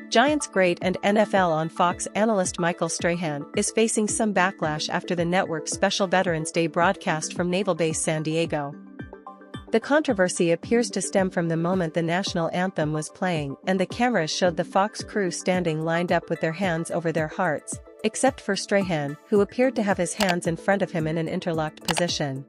Giants great and NFL on Fox analyst Michael Strahan is facing some backlash after the network's special Veterans Day broadcast from Naval Base San Diego. The controversy appears to stem from the moment the National Anthem was playing and the cameras showed the Fox crew standing lined up with their hands over their hearts, except for Strahan, who appeared to have his hands in front of him in an interlocked position.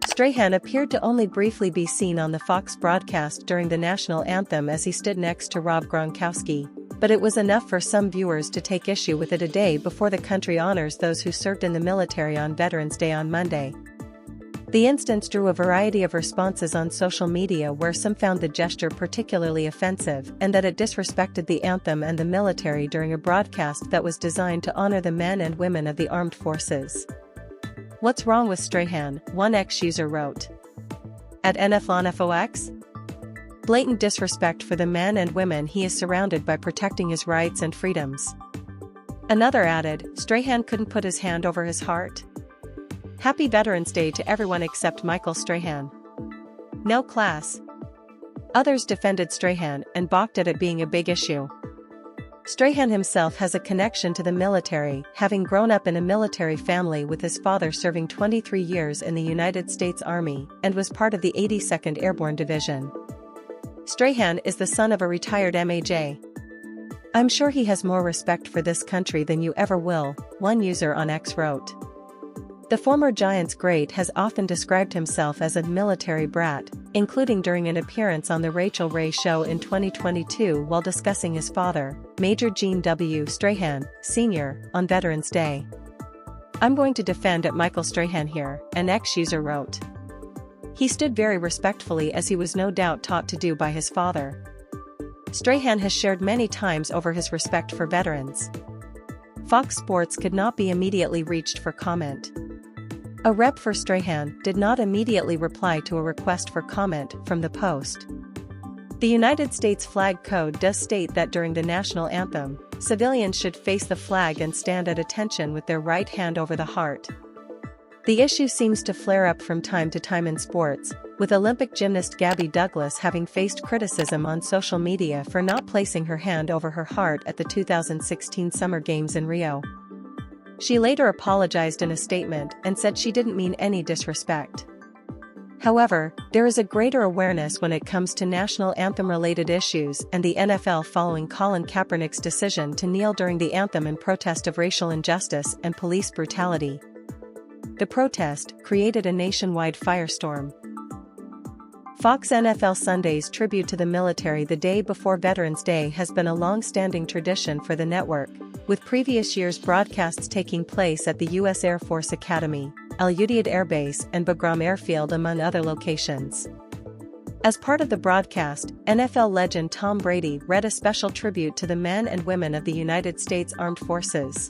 Strahan appeared to only briefly be seen on the Fox broadcast during the National Anthem as he stood next to Rob Gronkowski, but it was enough for some viewers to take issue with it a day before the country honors those who served in the military on Veterans Day on Monday. The instance drew a variety of responses on social media, where some found the gesture particularly offensive and that it disrespected the anthem and the military during a broadcast that was designed to honor the men and women of the armed forces. "What's wrong with Strahan?" one X-user wrote. At NFLNFOX? "Blatant disrespect for the men and women he is surrounded by, protecting his rights and freedoms." Another added, "Strahan couldn't put his hand over his heart? Happy Veterans Day to everyone except Michael Strahan. No class." Others defended Strahan and balked at it being a big issue. Strahan himself has a connection to the military, having grown up in a military family with his father serving 23 years in the United States Army and was part of the 82nd Airborne Division. Strahan is the son of a retired MAJ. "I'm sure he has more respect for this country than you ever will," one user on X wrote. The former Giants great has often described himself as a military brat, including during an appearance on The Rachel Ray Show in 2022 while discussing his father, Major Gene W. Strahan, Sr., on Veterans Day. "I'm going to defend at Michael Strahan here," an X-user wrote. "He stood very respectfully, as he was no doubt taught to do by his father." Strahan has shared many times over his respect for veterans. Fox Sports could not be immediately reached for comment. A rep for Strahan did not immediately reply to a request for comment from the Post. The United States Flag Code does state that during the National Anthem, civilians should face the flag and stand at attention with their right hand over the heart. The issue seems to flare up from time to time in sports, with Olympic gymnast Gabby Douglas having faced criticism on social media for not placing her hand over her heart at the 2016 Summer Games in Rio. She later apologized in a statement and said she didn't mean any disrespect. However, there is a greater awareness when it comes to National Anthem-related issues, and the NFL following Colin Kaepernick's decision to kneel during the anthem in protest of racial injustice and police brutality. The protest created a nationwide firestorm. Fox NFL Sunday's tribute to the military the day before Veterans Day has been a long-standing tradition for the network, with previous years' broadcasts taking place at the U.S. Air Force Academy, Al Udeid Air Base and Bagram Airfield, among other locations. As part of the broadcast, NFL legend Tom Brady read a special tribute to the men and women of the United States Armed Forces.